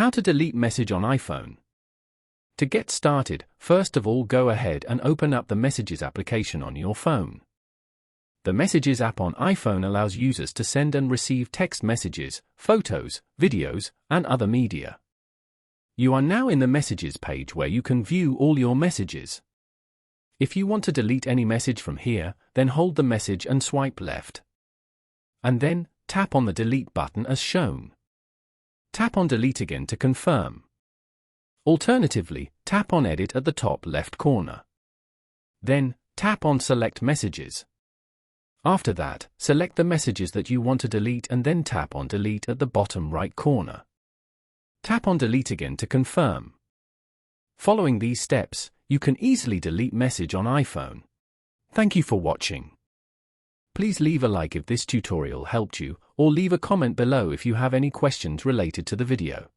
How to delete message on iPhone. To get started, first of all go ahead and open up the Messages application on your phone. The Messages app on iPhone allows users to send and receive text messages, photos, videos, and other media. You are now in the Messages page where you can view all your messages. If you want to delete any message from here, then hold the message and swipe left. And then, tap on the Delete button as shown. Tap on Delete again to confirm. Alternatively, tap on Edit at the top left corner. Then, tap on Select Messages. After that, select the messages that you want to delete and then tap on Delete at the bottom right corner. Tap on Delete again to confirm. Following these steps, you can easily delete message on iPhone. Thank you for watching. Please leave a like if this tutorial helped you, or leave a comment below if you have any questions related to the video.